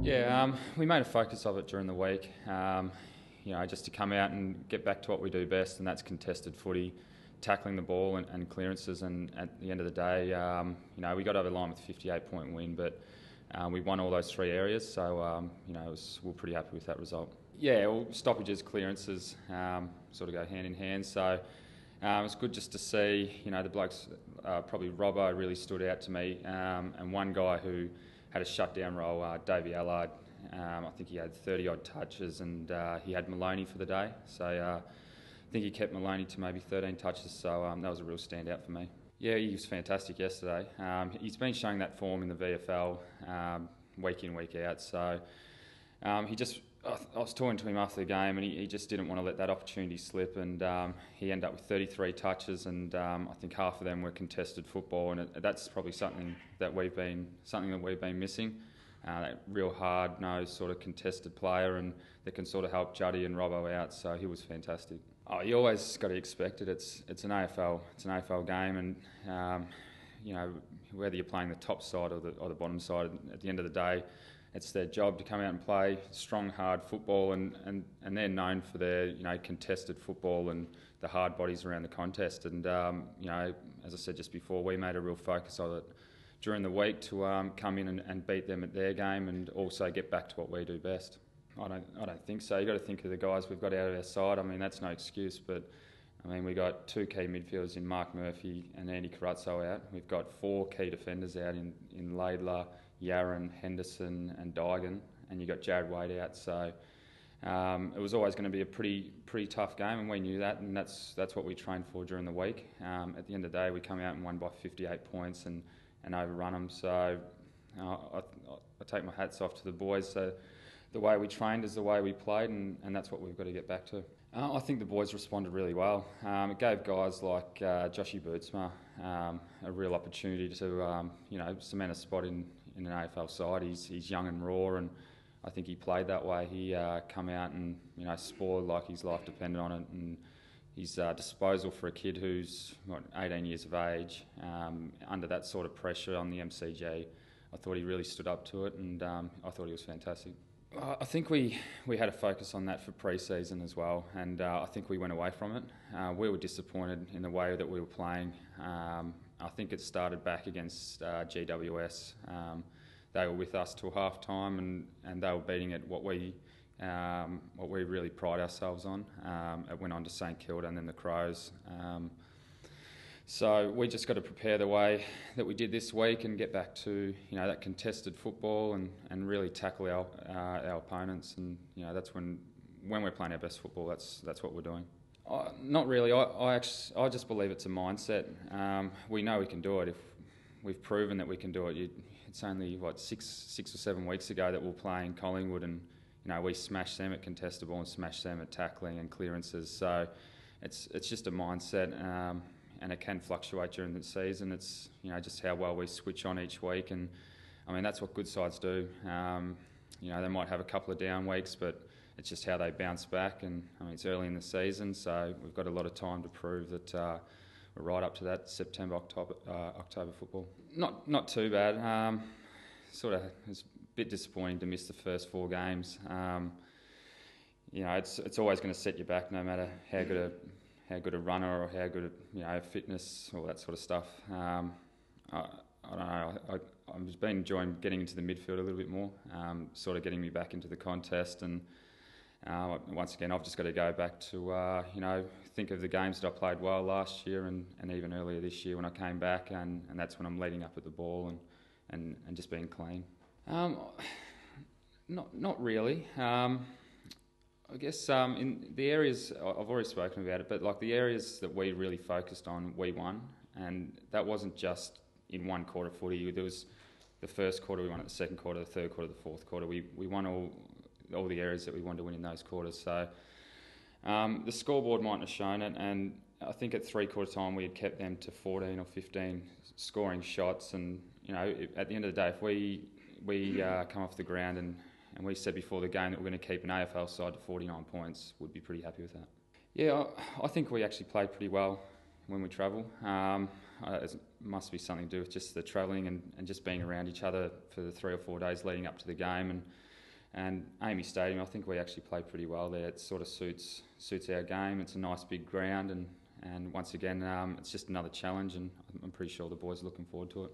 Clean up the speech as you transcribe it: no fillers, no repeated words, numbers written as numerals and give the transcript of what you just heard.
Yeah, we made a focus of it during the week. Just to come out and get back to what we do best, and that's contested footy, tackling the ball and clearances. And at the end of the day, we got over the line with a 58-point win, but we won all those three areas. So, we're pretty happy with that result. Yeah, well, stoppages, clearances sort of go hand in hand. So it's good just to see, the blokes, probably Robbo really stood out to me, and one guy who had a shutdown role, Davey Allard. I think he had 30-odd touches, and he had Maloney for the day. So I think he kept Maloney to maybe 13 touches, so that was a real standout for me. Yeah, he was fantastic yesterday. He's been showing that form in the VFL week in, week out. So I was talking to him after the game, and he just didn't want to let that opportunity slip, and he ended up with 33 touches, and I think half of them were contested football, and that's probably something that we've been missing. That real hard-nosed sort of contested player, and that can sort of help Juddy and Robbo out. So he was fantastic. Oh, you always got to expect it. It's an AFL game, and whether you're playing the top side or the bottom side, at the end of the day, it's their job to come out and play strong, hard football, and they're known for their contested football and the hard bodies around the contest. And as I said just before, we made a real focus of it during the week to come in and beat them at their game, and also get back to what we do best. I don't think so. You got to think of the guys we've got out of our side. I mean, that's no excuse, but I mean, we got two key midfielders in Mark Murphy and Andy Carazzo out. We've got four key defenders out in Laidler, Yaron, Henderson and Dygan, and you got Jared Wade out. So it was always going to be a pretty tough game, and we knew that, and that's what we trained for during the week. At the end of the day, we come out and won by 58 points and overrun them. So I take my hats off to the boys. So the way we trained is the way we played, and that's what we've got to get back to. I think the boys responded really well. It gave guys like Joshy Bootsma a real opportunity to cement a spot in an AFL side. He's young and raw, and I think he played that way. He come out and spoiled like his life depended on it, and his disposal for a kid who's 18 years of age, under that sort of pressure on the MCG, I thought he really stood up to it, and I thought he was fantastic. I think we had a focus on that for pre-season as well, and I think we went away from it. We were disappointed in the way that we were playing. I think it started back against GWS. They were with us till half time, and they were beating at what we really pride ourselves on. It went on to St Kilda and then the Crows. So we just got to prepare the way that we did this week and get back to that contested football and really tackle our opponents. And that's when we're playing our best football. That's what we're doing. Not really. I just believe it's a mindset. We know we can do it. If we've proven that we can do it. It's only six or 7 weeks ago that we were playing Collingwood, and we smashed them at contested ball and smashed them at tackling and clearances. So it's just a mindset. And it can fluctuate during the season. It's just how well we switch on each week, and I mean that's what good sides do. They might have a couple of down weeks, but it's just how they bounce back. And I mean it's early in the season, so we've got a lot of time to prove that we're right up to that September, October football. Not too bad. Sort of it's a bit disappointing to miss the first 4 games. It's always going to set you back, no matter how good a runner or how good fitness, all that sort of stuff. I don't know. I've just been enjoying getting into the midfield a little bit more, sort of getting me back into the contest. And once again, I've just got to go back to think of the games that I played well last year and even earlier this year when I came back, and that's when I'm leading up at the ball and just being clean. Not really. I guess in the areas, I've already spoken about it, but like the areas that we really focused on, we won. And that wasn't just in one quarter footy. There was the first quarter, we won it, the second quarter, the third quarter, the fourth quarter. We won all the areas that we wanted to win in those quarters. So the scoreboard mightn't have shown it, and I think at 3/4 time we had kept them to 14 or 15 scoring shots. And at the end of the day, if we come off the ground and we said before the game that we're going to keep an AFL side to 49 points, we'd be pretty happy with that. Yeah, I think we actually played pretty well when we travel. It must be something to do with just the travelling and just being around each other for the 3 or 4 days leading up to the game. And Amy Stadium, I think we actually play pretty well there. It sort of suits our game. It's a nice big ground, and once again, it's just another challenge, and I'm pretty sure the boys are looking forward to it.